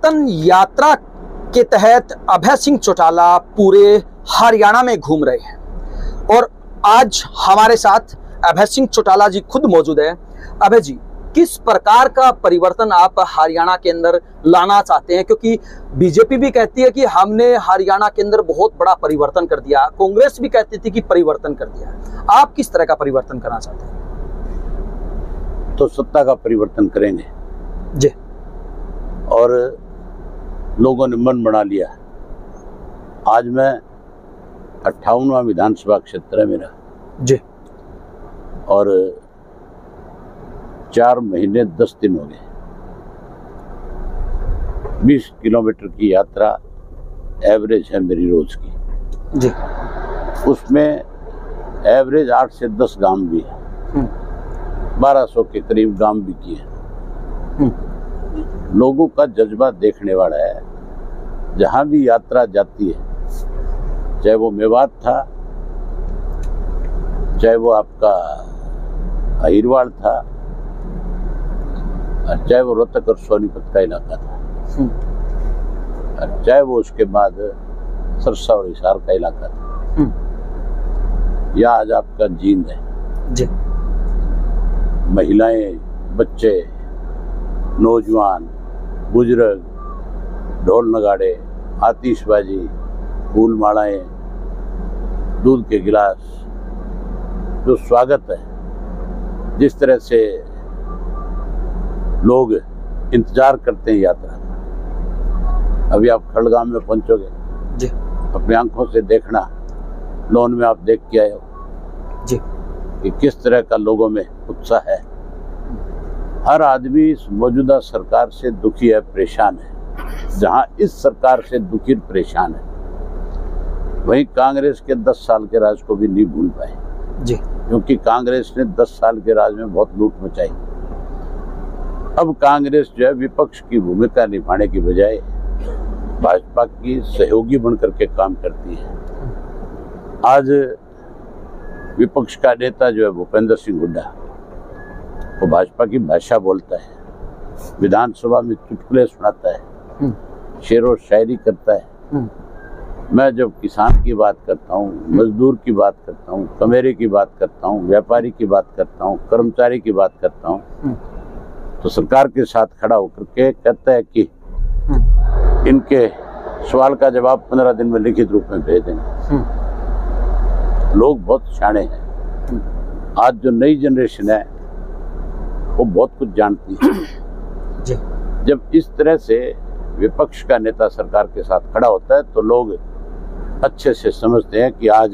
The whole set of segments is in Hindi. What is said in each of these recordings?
परिवर्तन यात्रा के तहत अभय सिंह चौटाला पूरे हरियाणा में घूम रहे हैं और आज हमारे साथ अभय सिंह चौटाला जी खुद मौजूद है। अभय जी, किस प्रकार का परिवर्तन आप हरियाणा के अंदर लाना चाहते हैं? क्योंकि बीजेपी भी कहती है कि हमने हरियाणा के अंदर बहुत बड़ा परिवर्तन कर दिया, कांग्रेस भी कहती थी कि परिवर्तन कर दिया, आप किस तरह का परिवर्तन करना चाहते हैं? तो सत्ता का परिवर्तन करेंगे जी। और लोगों ने मन बना लिया। आज मैं 58वां विधानसभा क्षेत्र है मेरा जी, और 4 महीने 10 दिन हो गए। 20 किलोमीटर की यात्रा एवरेज है मेरी रोज की जी। उसमें एवरेज 8 से 10 गांव भी है, 1200 के करीब गांव भी किए। लोगों का जज्बा देखने वाला है। जहां भी यात्रा जाती है, चाहे वो मेवात था, चाहे वो आपका अहिरवाड़ था, चाहे वो रोहतक और सोनीपत का इलाका था, चाहे वो उसके बाद सरसा और हिसार का इलाका था, या आज आपका जींद है जी। महिलाएं, बच्चे, नौजवान, बुजुर्ग, ढोल नगाड़े, आतिशबाजी, फूल मालाएं, दूध के गिलास, जो स्वागत है, जिस तरह से लोग इंतजार करते हैं यात्रा का। अभी आप खड़गाम में पहुंचोगे जी, अपनी आंखों से देखना, लोन में आप देख के आए हो जी कि किस तरह का लोगों में उत्साह है। हर आदमी इस मौजूदा सरकार से दुखी है, परेशान है। जहां इस सरकार से दुखी परेशान है, वहीं कांग्रेस के 10 साल के राज को भी नहीं भूल पाए जी। क्योंकि कांग्रेस ने 10 साल के राज में बहुत लूट मचाई। अब कांग्रेस जो है विपक्ष की भूमिका निभाने की बजाय भाजपा की सहयोगी बनकर के काम करती है। आज विपक्ष का नेता जो है भूपेंद्र सिंह हुड्डा, वो भाजपा की भाषा बोलता है, विधानसभा में चुटकुले सुनाता है, शेर और शायरी करता है। मैं जब किसान की बात करता हूँ, मजदूर की बात करता हूँ, कमेरे की बात करता हूँ, व्यापारी की बात करता हूँ, कर्मचारी की बात करता हूँ, तो सरकार के साथ खड़ा होकर के कहता है कि इनके सवाल का जवाब 15 दिन में लिखित रूप में भेज देंगे। लोग बहुत शाणे हैं। आज जो नई जनरेशन है वो बहुत कुछ जानती है जी। जब इस तरह से विपक्ष का नेता सरकार के साथ खड़ा होता है तो लोग अच्छे से समझते हैं कि आज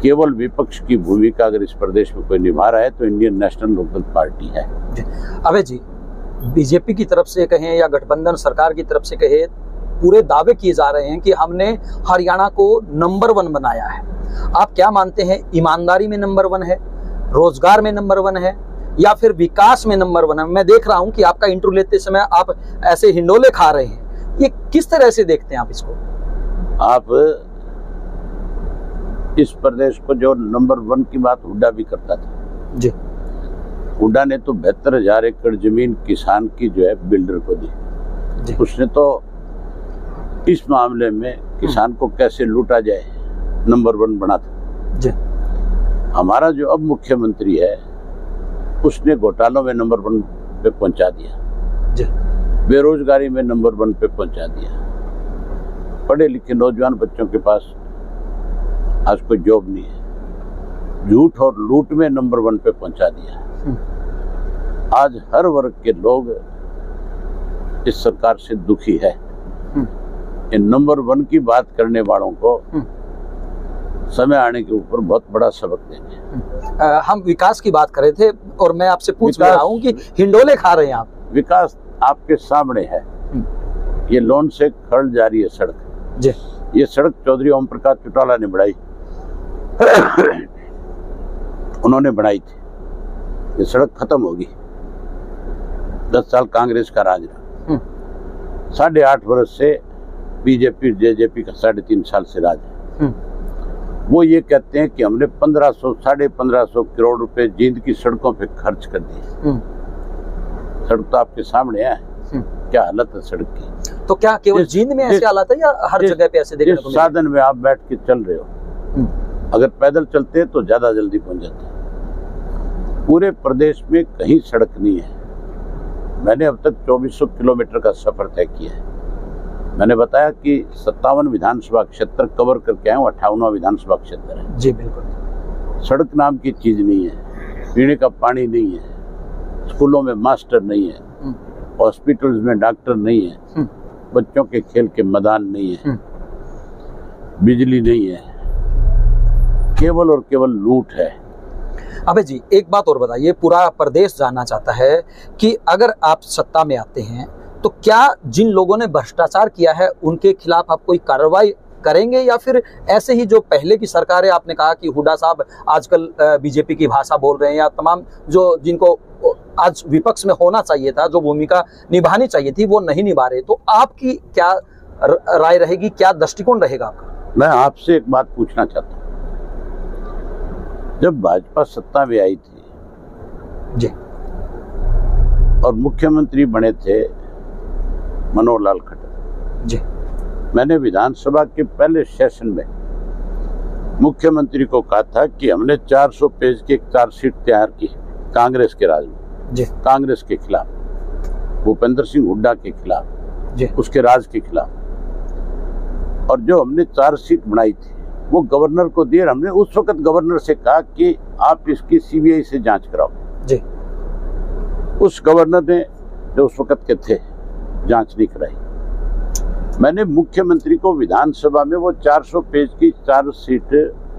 केवल विपक्ष की भूमिका अगर इस प्रदेश में कोई निभा रहा है तो इंडियन नेशनल लोकदल पार्टी है। अभय जी, बीजेपी की तरफ से कहें या गठबंधन सरकार की तरफ से कहें, पूरे दावे किए जा रहे हैं कि हमने हरियाणा को नंबर 1 बनाया है। आप क्या मानते हैं, ईमानदारी में नंबर 1 है, रोजगार में नंबर 1 है, या फिर विकास में नंबर 1 है? मैं देख रहा हूं कि आपका इंटरव्यू लेते समय आप ऐसे हिंडोले खा रहे हैं, ये किस तरह से देखते हैं आप इसको? आप इस प्रदेश को जो नंबर 1 की बात हुड्डा भी करता था जी। हुड्डा ने तो 72,000 एकड़ जमीन किसान की जो है बिल्डर को दी जी। उसने तो इस मामले में किसान को कैसे लूटा जाए नंबर 1 बना था जी। हमारा जो अब मुख्यमंत्री है उसने घोटालों में नंबर 1 पे पहुंचा दिया जी। बेरोजगारी में नंबर 1 पे पहुंचा दिया। पढ़े लिखे नौजवान बच्चों के पास आज कोई जॉब नहीं है। झूठ और लूट में नंबर 1 पे पहुंचा दिया। आज हर वर्ग के लोग इस सरकार से दुखी है। इन नंबर 1 की बात करने वालों को समय आने के ऊपर बहुत बड़ा सबक देंगे। हम विकास की बात कर रहे थे और मैं आपसे पूछ रहा हूं कि हिंडोले खा रहे हैं आप। विकास आपके सामने है। ये लोन से खड़ जा रही है सड़क जी। ये सड़क चौधरी ओम प्रकाश चौटाला ने बढ़ाई उन्होंने बढ़ाई थी। ये सड़क खत्म होगी। 10 साल कांग्रेस का राज रहा। 8.5 वर्ष से बीजेपी जेजेपी का 3.5 साल से राज है। वो ये कहते हैं कि हमने 1500 1550 करोड़ रुपए जींद की सड़कों पे खर्च कर दिए। सड़क तो आपके सामने है। क्या हालत है सड़क की। तो क्या केवल जींद में ऐसे हालात है या हर जगह पे ऐसे देखने को मिले? साधन में आप बैठ के चल रहे हो, अगर पैदल चलते तो ज्यादा जल्दी पहुंच जाते। पूरे प्रदेश में कहीं सड़क नहीं है। मैंने अब तक 2400 किलोमीटर का सफर तय किया है। मैंने बताया कि 57 विधानसभा क्षेत्र कवर करके आए हूं, 58वां विधानसभा क्षेत्र है। जी बिल्कुल। सड़क नाम की चीज नहीं है, पीने का पानी नहीं है, स्कूलों में मास्टर नहीं है, हॉस्पिटल्स में डॉक्टर नहीं है, बच्चों के खेल के मैदान नहीं है, बिजली नहीं है, केवल और केवल लूट है। अबे जी एक बात और बताइए, पूरा प्रदेश जानना चाहता है कि अगर आप सत्ता में आते हैं तो क्या जिन लोगों ने भ्रष्टाचार किया है उनके खिलाफ आप कोई कार्रवाई करेंगे, या फिर ऐसे ही जो पहले की सरकार है, आपने कहा कि हुड्डा साहब आजकल बीजेपी की भाषा बोल रहे हैं, या तमाम जो जिनको आज विपक्ष में होना चाहिए था, जो भूमिका निभानी चाहिए थी वो नहीं निभा रहे, तो आपकी क्या राय रहेगी, क्या दृष्टिकोण रहेगा आपका? मैं आपसे एक बात पूछना चाहता हूँ, जब भाजपा सत्ता में आई थी जी और मुख्यमंत्री बने थे मनोहर लाल खट्टर जी, मैंने विधानसभा के पहले सेशन में मुख्यमंत्री को कहा था कि हमने 400 पेज की एक चार्जशीट तैयार की कांग्रेस के राज में जी, कांग्रेस के खिलाफ, भूपेंद्र सिंह हुड्डा के खिलाफ जी, उसके राज के खिलाफ, और जो हमने चार्जशीट बनाई थी वो गवर्नर को दी। हमने उस वक्त गवर्नर से कहा कि आप इसकी सीबीआई से जांच कराओ जी। उस गवर्नर ने, जो उस वक्त के थे, जांच नहीं कराई। मैंने मुख्यमंत्री को विधानसभा में वो 400 पेज की चार्जशीट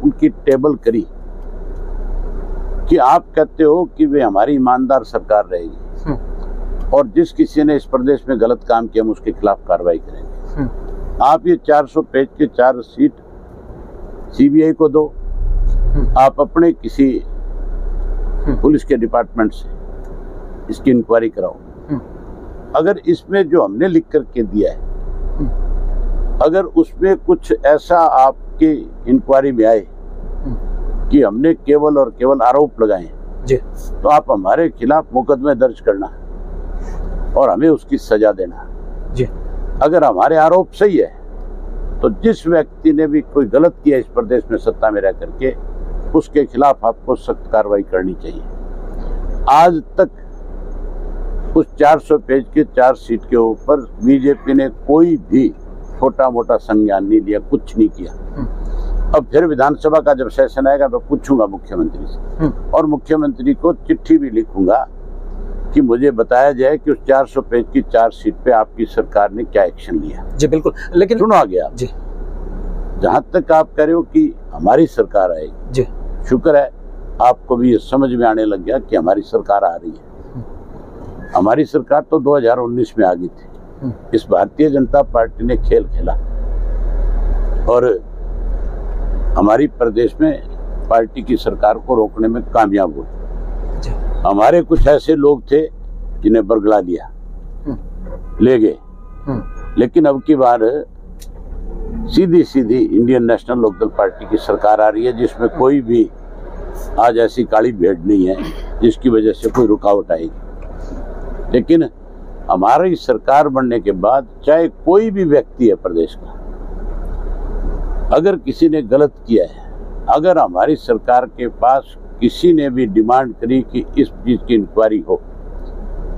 उनकी टेबल करी कि आप कहते हो कि वे हमारी ईमानदार सरकार रहेगी और जिस किसी ने इस प्रदेश में गलत काम किया हम उसके खिलाफ कार्रवाई करेंगे। आप ये 400 पेज की चार्जशीट सीबीआई को दो, आप अपने किसी पुलिस के डिपार्टमेंट से इसकी इंक्वायरी कराओ। अगर इसमें जो हमने लिख करके दिया है, अगर उसमें कुछ ऐसा आपके इंक्वायरी में आए कि हमने केवल और केवल आरोप लगाए जी, तो आप हमारे खिलाफ मुकदमे दर्ज करना और हमें उसकी सजा देना जी। अगर हमारे आरोप सही है तो जिस व्यक्ति ने भी कोई गलत किया इस प्रदेश में सत्ता में रह करके, उसके खिलाफ आपको सख्त कार्रवाई करनी चाहिए। आज तक उस 400 पेज की चार्जशीट के ऊपर बीजेपी ने कोई भी छोटा मोटा संज्ञान नहीं लिया, कुछ नहीं किया। अब फिर विधानसभा का जब सेशन आएगा मैं पूछूंगा मुख्यमंत्री से और मुख्यमंत्री को चिट्ठी भी लिखूंगा कि मुझे बताया जाए कि उस 400 पेज की चार्जशीट पे आपकी सरकार ने क्या एक्शन लिया। जी बिल्कुल, लेकिन सुनो आ गया जी, जहां तक आप कह रहे हो कि हमारी सरकार आएगी जी, शुक्र है आपको भी ये समझ में आने लग गया कि हमारी सरकार आ रही है। हमारी सरकार तो 2019 में आ गई थी। इस भारतीय जनता पार्टी ने खेल खेला और हमारी प्रदेश में पार्टी की सरकार को रोकने में कामयाब हुए। हमारे कुछ ऐसे लोग थे जिन्हें बरगला लिया, ले गए, लेकिन अब की बार सीधी सीधी इंडियन नेशनल लोकदल पार्टी की सरकार आ रही है, जिसमें कोई भी आज ऐसी काली भेड़ नहीं है जिसकी वजह से कोई रुकावट आएगी। लेकिन हमारी सरकार बनने के बाद चाहे कोई भी व्यक्ति है प्रदेश का, अगर किसी ने गलत किया है, अगर हमारी सरकार के पास किसी ने भी डिमांड करी कि इस चीज की इंक्वायरी हो,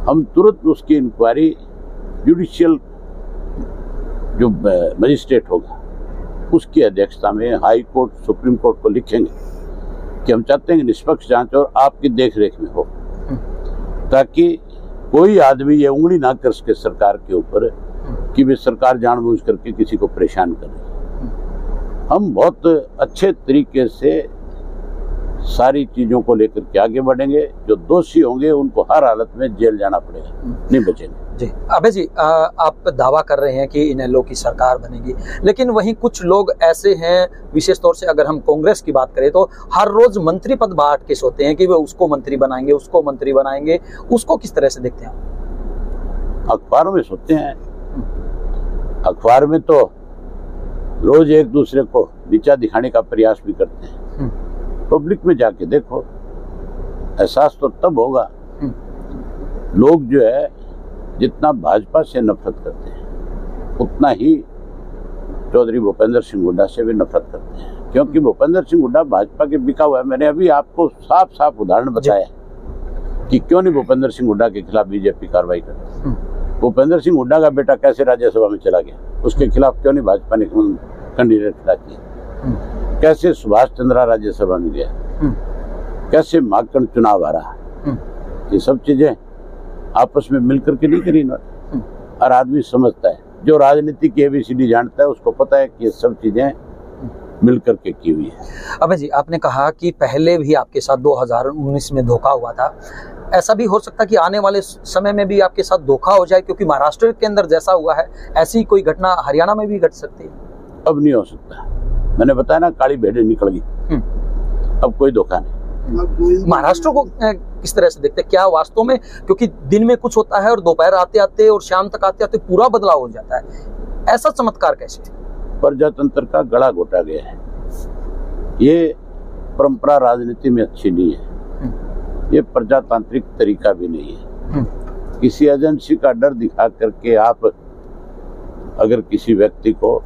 हम तुरंत उसकी इंक्वायरी जुडिशियल जो मजिस्ट्रेट होगा उसकी अध्यक्षता में हाई कोर्ट, सुप्रीम कोर्ट को लिखेंगे कि हम चाहते हैं कि निष्पक्ष जांच और आपकी देखरेख में हो, ताकि कोई आदमी ये उंगली ना कर सके सरकार के ऊपर कि वे सरकार जानबूझ करके किसी को परेशान करे। हम बहुत अच्छे तरीके से सारी चीजों को लेकर के आगे बढ़ेंगे। जो दोषी होंगे उनको हर हालत में जेल जाना पड़ेगा, नहीं बचेंगे। जी अभय जी, आप दावा कर रहे हैं कि इनेलो की सरकार बनेगी, लेकिन वहीं कुछ लोग ऐसे हैं, विशेष तौर से अगर हम कांग्रेस की बात करें तो हर रोज मंत्री पद बांट के सोते हैं कि वे उसको मंत्री बनाएंगे, उसको मंत्री बनाएंगे। उसको किस तरह से देखते हैं? अखबारों में सोते हैं, अखबार में तो रोज एक दूसरे को नीचा दिखाने का प्रयास भी करते हैं। पब्लिक में जाके देखो, एहसास तो तब होगा। लोग जो है जितना भाजपा से नफरत करते हैं उतना ही चौधरी भूपेंद्र सिंह हुड्डा से भी नफरत करते हैं, क्योंकि भूपेंद्र सिंह हुड्डा भाजपा के बिका हुआ है। मैंने अभी आपको साफ साफ उदाहरण बताया कि क्यों नहीं भूपेंद्र सिंह हुड्डा के खिलाफ बीजेपी कार्रवाई करती। भूपेंद्र सिंह हुड्डा का बेटा कैसे राज्यसभा में चला गया, उसके खिलाफ क्यों नहीं भाजपा ने कैंडिडेट खड़ा किया? कैसे सुभाष चंद्रा राज्यसभा में गया, कैसे माकड़ चुनाव हारा, ये सब चीजें आपस में मिलकर के नहीं करी ना। हर आदमी समझता है, जो राजनीति की ABCD जानता है उसको पता है कि ये सब चीजें मिलकर के की हुई है। अबे जी, आपने कहा कि पहले भी आपके साथ 2019 में धोखा हुआ था, ऐसा भी हो सकता है कि आने वाले समय में भी आपके साथ धोखा हो जाए, क्योंकि महाराष्ट्र के अंदर जैसा हुआ है ऐसी कोई घटना हरियाणा में भी घट सकती है? अब नहीं हो सकता, मैंने बताया ना, काली भेड़ें निकल गई, अब कोई धोखा नहीं। महाराष्ट्र को किस तरह से देखते हैं? क्या वास्तव में, क्योंकि दिन में कुछ होता है और दोपहर आते आते और शाम तक आते आते पूरा बदलाव हो जाता है, ऐसा चमत्कार कैसे? प्रजातंत्र का गला घोटा गया है। ये परंपरा राजनीति में अच्छी नहीं है, ये प्रजातांत्रिक तरीका भी नहीं है। किसी एजेंसी का डर दिखा करके आप अगर किसी व्यक्ति को,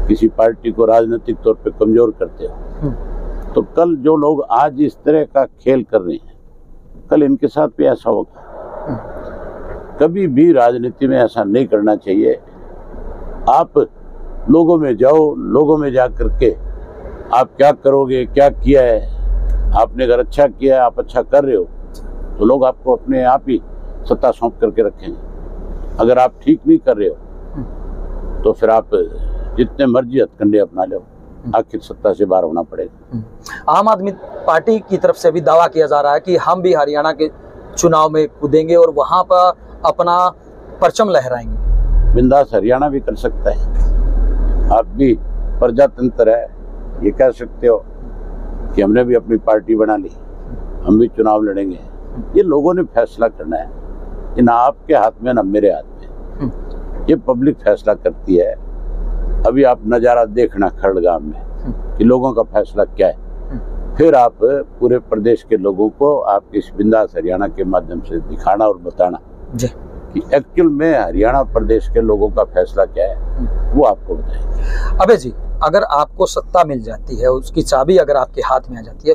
किसी पार्टी को राजनीतिक तौर पे कमजोर करते हो, तो कल जो लोग आज इस तरह का खेल कर रहे हैं, कल इनके साथ भी ऐसा होगा। कभी भी राजनीति में ऐसा नहीं करना चाहिए। आप लोगों में जाओ, लोगों में जा करके आप क्या करोगे, क्या किया है, आपने अगर अच्छा किया है, आप अच्छा कर रहे हो, तो लोग आपको अपने आप ही सत्ता सौंप करके रखेंगे। अगर आप ठीक नहीं कर रहे हो तो फिर आप जितने मर्जी हथकंडे अपना लो, आखिर सत्ता से बाहर होना पड़ेगा। आम आदमी पार्टी की तरफ से भी दावा किया जा रहा है कि हम भी हरियाणा के चुनाव में कूदेंगे और वहां पर अपना परचम लहराएंगे। बिंदास हरियाणा भी कर सकता है। आप भी प्रजातंत्र है, ये कह सकते हो कि हमने भी अपनी पार्टी बना ली, हम भी चुनाव लड़ेंगे। ये लोगों ने फैसला करना है, ये ना आपके हाथ में ना मेरे हाथ में, ये पब्लिक फैसला करती है। अभी आप नजारा देखना खड़गांव में कि लोगों का फैसला क्या है, फिर आप पूरे प्रदेश के लोगों को आप इस बिंदास हरियाणा के माध्यम से दिखाना और बताना कि एक्चुअल में हरियाणा प्रदेश के लोगों का फैसला क्या है, वो आपको बताएं। अबे जी, अगर आपको सत्ता मिल जाती है, उसकी चाबी अगर आपके हाथ में आ जाती है,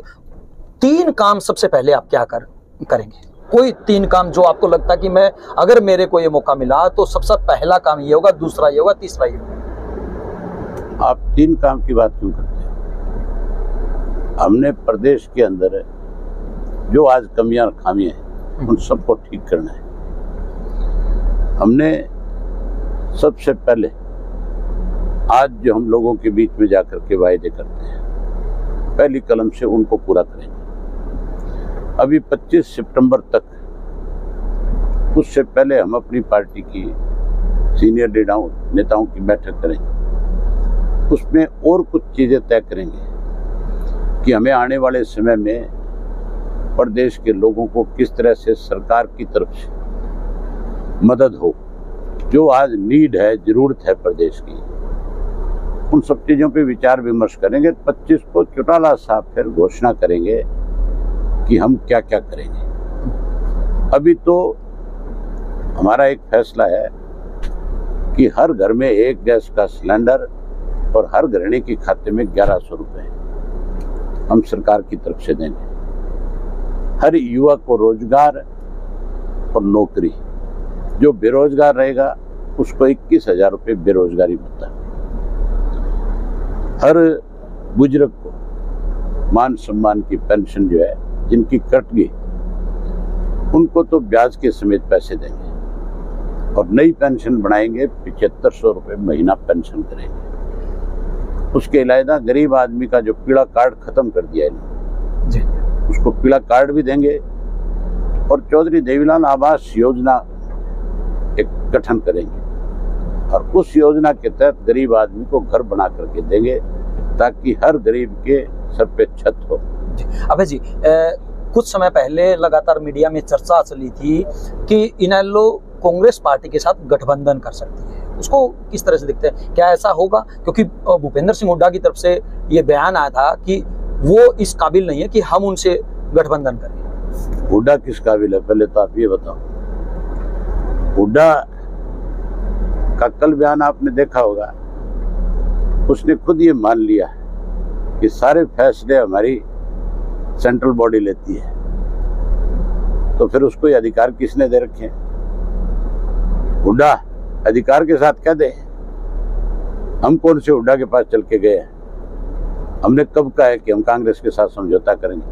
3 काम सबसे पहले आप क्या करेंगे? कोई 3 काम जो आपको लगता है कि मैं, अगर मेरे को ये मौका मिला तो सबसे पहला काम ये होगा, दूसरा ये होगा, तीसरा ये होगा। आप 3 काम की बात क्यों करते हैं? हमने प्रदेश के अंदर जो आज कमियां खामियां हैं उन सबको ठीक करना है। हमने सबसे पहले आज जो हम लोगों के बीच में जाकर के वायदे करते हैं, पहली कलम से उनको पूरा करेंगे। अभी 25 सितंबर तक, उससे पहले हम अपनी पार्टी की सीनियर नेताओं की बैठक करेंगे। उसमें और कुछ चीजें तय करेंगे कि हमें आने वाले समय में प्रदेश के लोगों को किस तरह से सरकार की तरफ से मदद हो, जो आज नीड है, जरूरत है प्रदेश की, उन सब चीजों पे विचार विमर्श करेंगे। 25 को चौटाला साहब फिर घोषणा करेंगे कि हम क्या क्या करेंगे। अभी तो हमारा एक फैसला है कि हर घर में एक गैस का सिलेंडर और हर गृहिणी के खाते में 1100 रुपए हम सरकार की तरफ से देंगे। हर युवा को रोजगार और नौकरी, जो बेरोजगार रहेगा उसको 21,000 रुपये बेरोजगारी भत्ता। हर बुजुर्ग को मान सम्मान की पेंशन जो है, जिनकी कट गई, उनको तो ब्याज के समेत पैसे देंगे और नई पेंशन बनाएंगे, 7500 रुपये महीना पेंशन करेंगे। उसके अलावा गरीब आदमी का जो पीला कार्ड खत्म कर दिया है, उसको पीला कार्ड भी देंगे और चौधरी देवीलाल आवास योजना एक गठन करेंगे और उस योजना के तहत गरीब आदमी को घर बना करके देंगे ताकि हर गरीब के सर पे छत हो। अबे जी, कुछ समय पहले लगातार मीडिया में चर्चा चली थी कि इनेलो कांग्रेस पार्टी के साथ गठबंधन कर सकती है, उसको किस तरह से देखते हैं? क्या ऐसा होगा? क्योंकि भूपेंद्र सिंह हुड्डा की तरफ से ये बयान आया था कि वो इस काबिल नहीं है कि हम उनसे गठबंधन करें। हुड्डा किस काबिल है, पहले तो आप ये बताओ। हुड्डा का कल बयान आपने देखा होगा, उसने खुद ये मान लिया कि सारे फैसले हमारी सेंट्रल बॉडी लेती है, तो फिर उसको ये अधिकार किसने दे रखे? हुड्डा अधिकार के साथ क्या दे? हम कौन से हुड्डा के पास चल के गए? हमने कब कहा है कि हम कांग्रेस के साथ समझौता करेंगे?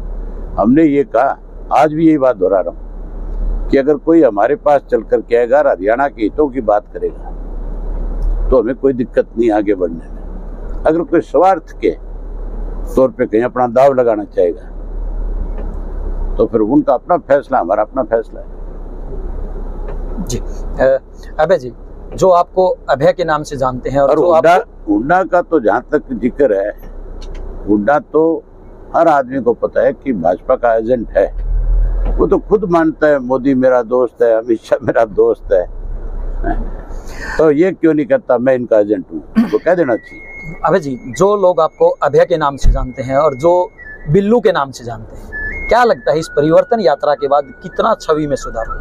हमने ये कहा, आज भी यही बात दोहरा रहा हूं कि अगर कोई हमारे पास चल कर के आएगा, हरियाणा के हितों की बात करेगा, तो हमें कोई दिक्कत नहीं आगे बढ़ने में। अगर कोई स्वार्थ के तौर पे कहीं अपना दाव लगाना चाहेगा, तो फिर उनका अपना फैसला, हमारा अपना फैसला है। जी अभय जी, जो आपको अभय के नाम से जानते हैं और हुड्डा का तो जहां तक जिक्र है, हुड्डा तो हर आदमी को पता है कि भाजपा का एजेंट है। वो तो खुद मानता है मोदी मेरा दोस्त है, अमित शाह मेरा दोस्त है, तो ये क्यों नहीं कहता मैं इनका एजेंट हूँ? तो कह देना चाहिए। अभय जी, जो लोग आपको अभय के नाम से जानते हैं और जो बिल्लू के नाम से जानते हैं, क्या लगता है इस परिवर्तन यात्रा के बाद कितना छवि में सुधार हुआ?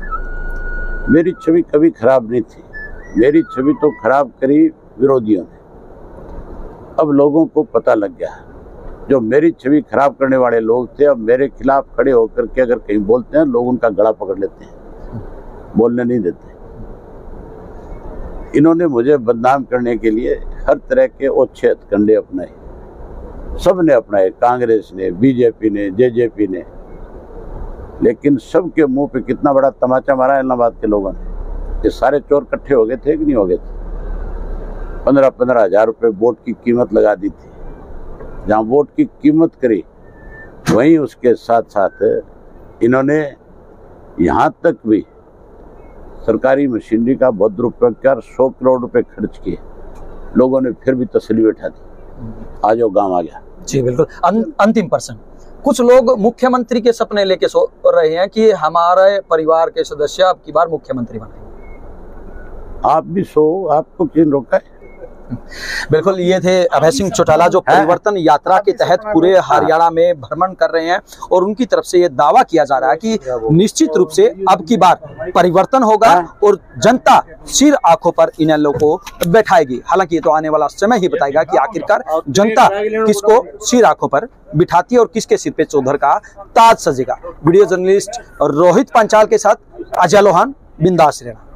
मेरी छवि कभी खराब नहीं थी, मेरी छवि तो खराब करी विरोधियों ने। अब लोगों को पता लग गया, जो मेरी छवि खराब करने वाले लोग थे, अब मेरे खिलाफ खड़े होकर के अगर कहीं बोलते हैं, लोग उनका गला पकड़ लेते हैं, बोलने नहीं देते। इन्होंने मुझे बदनाम करने के लिए हर तरह के ओछे हथकंडे अपनाए, सबने अपनाए, कांग्रेस ने, बीजेपी ने, जेजेपी ने, लेकिन सबके मुंह पे कितना बड़ा तमाचा मारा इलाहाबाद के लोगों ने। ये सारे चोर इकट्ठे हो गए थे कि नहीं हो गए थे? 15-15 हजार रुपये वोट की कीमत लगा दी थी। जहाँ वोट की कीमत करी, वहीं उसके साथ साथ इन्होंने यहाँ तक भी सरकारी मशीनरी का बहुत दुरुपयोग किया, 100 करोड़ रुपए खर्च किए। लोगों ने फिर भी तसल्ली बैठा दी, आज वो गांव आ गया। जी बिल्कुल। अंतिम प्रश्न, कुछ लोग मुख्यमंत्री के सपने लेके सो रहे हैं कि हमारे परिवार के सदस्य अब की बार मुख्यमंत्री बने। आप भी सो, आपको किन रोका है? बिल्कुल, ये थे अभय सिंह चौटाला, जो परिवर्तन यात्रा के तहत पूरे हरियाणा में भ्रमण कर रहे हैं और उनकी तरफ से ये दावा किया जा रहा है कि निश्चित रूप से अब की बार परिवर्तन होगा और जनता सिर आंखों पर इन लोगों को बैठाएगी। हालांकि ये तो आने वाला समय ही बताएगा कि आखिरकार जनता किसको सिर आंखों पर बिठाती है और किसके सिर पे चौधर का ताज सजेगा। वीडियो जर्नलिस्ट रोहित पंचाल के साथ अजय लोहान, बिंदास रहना।